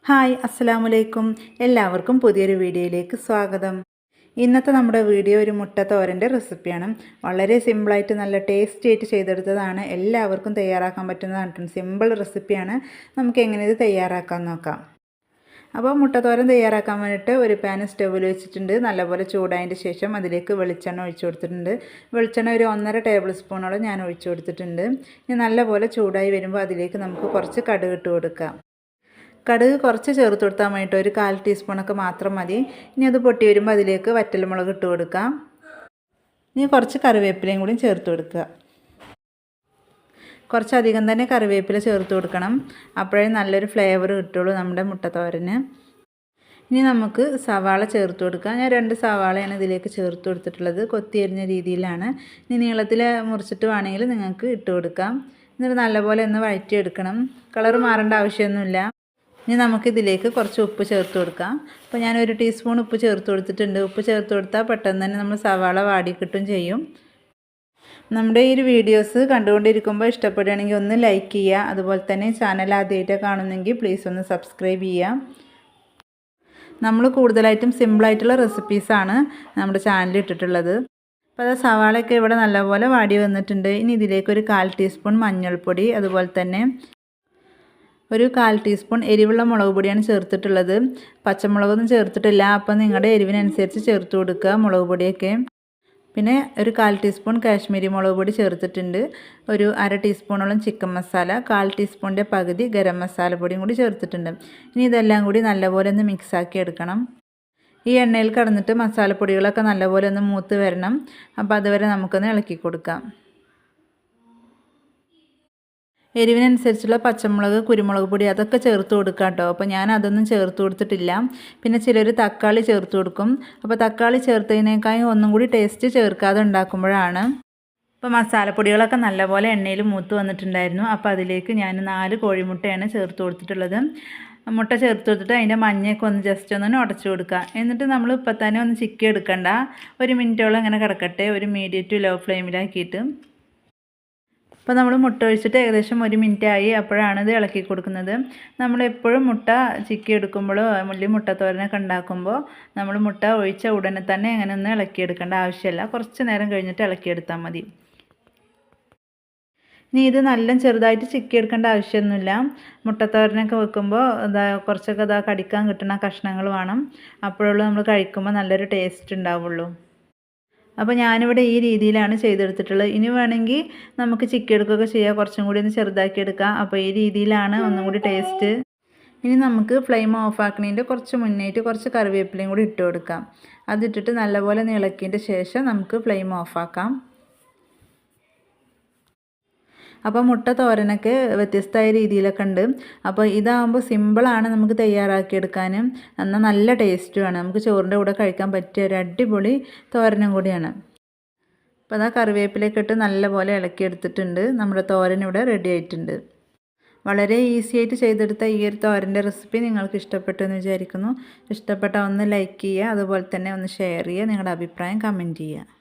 Hi അസ്സലാമു അലൈക്കും. എല്ലാവർക്കും പുതിയൊരു വീഡിയോയിലേക്ക് സ്വാഗതം. ഇന്നത്തെ നമ്മുടെ വീഡിയോ ഒരു മുട്ട തോരൻ്റെ റെസിപ്പിയാണ്. വളരെ സിമ്പിളായിട്ട് നല്ല ടേസ്റ്റി ആയിട്ട് ചെയ്തെടുത്തതാണ്. എല്ലാവർക്കും തയ്യാറാക്കാൻ പറ്റുന്നതാണ്. സിമ്പിൾ റെസിപ്പിയാണ്. നമുക്ക് എങ്ങനെ ഇത് തയ്യാറാക്കാൻ നോക്കാം. അപ്പോൾ മുട്ട തോരൻ തയ്യാറാക്കാൻ വേണ്ടിയിട്ട് ഒരു പാൻ സ്റ്റൗവിൽ വെച്ചിട്ടുണ്ട്. നല്ലപോലെ ചൂടായതിന് ശേഷം അതിലേക്ക് വെളിച്ചെണ്ണ ഒഴിച്ചു കൊടുത്തിട്ടുണ്ട്. വെളിച്ചെണ്ണ ഒരു 1.5 ടേബിൾ സ്പൂണോളം ഞാൻ ഒഴിച്ചു കൊടുത്തിട്ടുണ്ട്. ഇനി നല്ലപോലെ ചൂടായി വരുമ്പോൾ അതിലേക്ക് നമുക്ക് കുറച്ച് കടുക് ഇട്ട് കൊടുക്കാം. കടുക് കുറച്ച് ചേർത്ത് കൊടുത്താൽ വേണ്ടിയിട്ട് ഒരു 1/4 ടീസ്പൂണൊക്കെ മാത്രം മതി. ഇനി അത് പൊട്ടി വരുമ്പോൾ അതിലേക്ക് വറ്റൽമുളക് ഇട്ട് കൊടുക്കാം. ഇനി കുറച്ച് കറിവേപ്പിലയും കൂടി ചേർത്ത് കൊടുക്കുക. കുറച്ചധികം തന്നെ കറിവേപ്പില ചേർത്ത് കൊടുക്കണം. അപ്പോഴേ നല്ലൊരു ഫ്ലേവർ കിട്ടുള്ളൂ നമ്മുടെ മുട്ടത്തോരന്. ഇനി നമുക്ക് സവാള ചേർത്ത് കൊടുക്കാം. ഞാൻ 2 സവാളയാണ് ഇതിലേക്ക് ചേർത്ത് കൊടുത്തിട്ടുള്ളത്. കൊത്തി അരിഞ്ഞ രീതിയിലാണ്. ഇനി നീളത്തിൽ മുറിച്ചിട്ട് വേണമെങ്കിൽ നിങ്ങൾക്ക് ഇട്ട് കൊടുക്കാം. എന്നിട്ട് നല്ലപോലെ ഒന്ന് വഴറ്റിയെടുക്കണം. കളർ മാറേണ്ട ആവശ്യമൊന്നുമില്ല. ഇനി നമുക്കിതിലേക്ക് കുറച്ച് ഉപ്പ് ചേർത്ത് കൊടുക്കാം. അപ്പോൾ ഞാൻ 1 ടീസ്പൂൺ ഉപ്പ് ചേർത്ത് കൊടുത്തിട്ടുണ്ട്. ഉപ്പ് ചേർത്ത് കൊടുത്താൽ പെട്ടെന്ന് തന്നെ നമ്മൾ സവാള വാടി കിട്ടും ചെയ്യും. നമ്മുടെ ഈ ഒരു വീഡിയോസ് കണ്ടുകൊണ്ടിരിക്കുമ്പോൾ ഇഷ്ടപ്പെടുകയാണെങ്കിൽ ഒന്ന് ലൈക്ക് ചെയ്യുക. അതുപോലെ തന്നെ ചാനൽ ആദ്യമായിട്ട് കാണുന്നെങ്കിൽ പ്ലീസ് ഒന്ന് സബ്സ്ക്രൈബ് ചെയ്യുക. നമ്മൾ കൂടുതലായിട്ടും സിമ്പിളായിട്ടുള്ള റെസിപ്പീസാണ് നമ്മുടെ ചാനലിൽ ഇട്ടിട്ടുള്ളത്. അപ്പോൾ അത് സവാളയൊക്കെ ഇവിടെ നല്ലപോലെ വാടി വന്നിട്ടുണ്ട്. ഇനി ഇതിലേക്ക് ഒരു 1/4 ടീസ്പൂൺ മഞ്ഞൾപ്പൊടി, അതുപോലെ തന്നെ ഒരു 1/4 ടീസ്പൂൺ എരിവുള്ള മുളക് പൊടിയാണ് ചേർത്തിട്ടുള്ളത്. പച്ചമുളകൊന്നും ചേർത്തിട്ടില്ല. അപ്പോൾ നിങ്ങളുടെ എരിവിനനുസരിച്ച് ചേർത്ത് കൊടുക്കുക മുളക് പൊടിയൊക്കെ. പിന്നെ ഒരു 1/4 ടീസ്പൂൺ കാശ്മീരി മുളക് പൊടി ചേർത്തിട്ടുണ്ട്. ഒരു 1/2 ടീസ്പൂണോളം ചിക്കൻ മസാല, 1/4 ടീസ്പൂണിൻ്റെ പകുതി ഗരം മസാല പൊടിയും കൂടി ചേർത്തിട്ടുണ്ട്. ഇനി ഇതെല്ലാം കൂടി നല്ലപോലെ ഒന്ന് മിക്സാക്കി എടുക്കണം. ഈ എണ്ണയിൽ കിടന്നിട്ട് മസാലപ്പൊടികളൊക്കെ നല്ലപോലെ ഒന്ന് മൂത്ത് വരണം. അപ്പോൾ അതുവരെ നമുക്കൊന്ന് ഇളക്കി കൊടുക്കാം. എരിവിനനുസരിച്ചുള്ള പച്ചമുളക്, കുരുമുളക് പൊടി അതൊക്കെ ചേർത്ത് കൊടുക്കാം കേട്ടോ. അപ്പോൾ ഞാൻ അതൊന്നും ചേർത്ത് കൊടുത്തിട്ടില്ല. പിന്നെ ചിലർ തക്കാളി ചേർത്ത് കൊടുക്കും. അപ്പോൾ തക്കാളി ചേർത്തതിനേക്കാളും ഒന്നും കൂടി ടേസ്റ്റ് ചേർക്കാതെ ഉണ്ടാക്കുമ്പോഴാണ്. അപ്പോൾ മസാലപ്പൊടികളൊക്കെ നല്ലപോലെ എണ്ണയിൽ മൂത്ത് വന്നിട്ടുണ്ടായിരുന്നു. അപ്പോൾ അതിലേക്ക് ഞാൻ 4 കോഴിമുട്ടയാണ് ചേർത്ത് കൊടുത്തിട്ടുള്ളത്. മുട്ട ചേർത്ത് കൊടുത്തിട്ട് അതിൻ്റെ മഞ്ഞയൊക്കെ ഒന്ന് ജസ്റ്റ് ഒന്ന് ഉടച്ചു കൊടുക്കുക. എന്നിട്ട് നമ്മൾ ഇപ്പം തന്നെ ഒന്ന് ചിക്കി എടുക്കണ്ട. 1 മിനിറ്റോളം ഇങ്ങനെ കിടക്കട്ടെ, ഒരു മീഡിയം ടു ലോ ഫ്ലെയിമിലാക്കിയിട്ട്. അപ്പോൾ നമ്മൾ മുട്ട ഒഴിച്ചിട്ട് ഏകദേശം 1 മിനിറ്റ് ആയി. അപ്പോഴാണ് ഇത് ഇളക്കി കൊടുക്കുന്നത്. നമ്മളെപ്പോഴും മുട്ട ചിക്കി എടുക്കുമ്പോഴോ മുട്ടത്തോരനൊക്കെ ഉണ്ടാക്കുമ്പോൾ നമ്മൾ മുട്ട ഒഴിച്ച ഉടനെ തന്നെ അങ്ങനെ ഒന്നും ഇളക്കിയെടുക്കേണ്ട ആവശ്യമില്ല. കുറച്ച് നേരം കഴിഞ്ഞിട്ട് ഇളക്കിയെടുത്താൽ മതി. ഇനി ഇത് നല്ല ചെറുതായിട്ട് ചിക്കി എടുക്കേണ്ട ആവശ്യമൊന്നുമില്ല. മുട്ടത്തോരനൊക്കെ വെക്കുമ്പോൾ കുറച്ചൊക്കെ കടിക്കാൻ കിട്ടുന്ന കഷ്ണങ്ങൾ വേണം. അപ്പോഴുള്ളൂ നമ്മൾ കഴിക്കുമ്പോൾ നല്ലൊരു ടേസ്റ്റ് ഉണ്ടാവുള്ളൂ. അപ്പോൾ ഞാനിവിടെ ഈ രീതിയിലാണ് ചെയ്തെടുത്തിട്ടുള്ളത്. ഇനി വേണമെങ്കിൽ നമുക്ക് ചിക്കി എടുക്കുകയൊക്കെ ചെയ്യാം, കുറച്ചും കൂടി ഒന്ന് ചെറുതാക്കി എടുക്കാം. അപ്പോൾ ഈ രീതിയിലാണ് ഒന്നും കൂടി ടേസ്റ്റ്. ഇനി നമുക്ക് ഫ്ലെയിം ഓഫ് ആക്കണതിൻ്റെ കുറച്ച് മുന്നേറ്റ് കുറച്ച് കറിവേപ്പിലയും കൂടി ഇട്ട് കൊടുക്കാം. അതിട്ടിട്ട് നല്ലപോലെ ഇളക്കിയതിൻ്റെ ശേഷം നമുക്ക് ഫ്ലെയിം ഓഫ് ആക്കാം. അപ്പോൾ മുട്ട തോരനൊക്കെ വ്യത്യസ്തമായ രീതിയിലൊക്കെ ഉണ്ട്. അപ്പോൾ ഇതാകുമ്പോൾ സിമ്പിളാണ് നമുക്ക് തയ്യാറാക്കിയെടുക്കാൻ. എന്നാൽ നല്ല ടേസ്റ്റുമാണ്. നമുക്ക് ചോറിൻ്റെ കൂടെ കഴിക്കാൻ പറ്റിയ ഒരു അടിപൊളി തോരനും കൂടിയാണ്. അപ്പോൾ അതാ കറിവേപ്പിലയൊക്കെ ഇട്ട് നല്ലപോലെ ഇളക്കിയെടുത്തിട്ടുണ്ട്. നമ്മുടെ തോരൻ ഇവിടെ റെഡി ആയിട്ടുണ്ട്. വളരെ ഈസി ആയിട്ട് ചെയ്തെടുത്ത ഈ ഒരു തോരൻ്റെ റെസിപ്പി നിങ്ങൾക്ക് ഇഷ്ടപ്പെട്ടു എന്ന് വിചാരിക്കുന്നു. ഇഷ്ടപ്പെട്ടാൽ ഒന്ന് ലൈക്ക് ചെയ്യുക, അതുപോലെ തന്നെ ഒന്ന് ഷെയർ ചെയ്യുക, നിങ്ങളുടെ അഭിപ്രായം കമൻറ്റ് ചെയ്യുക.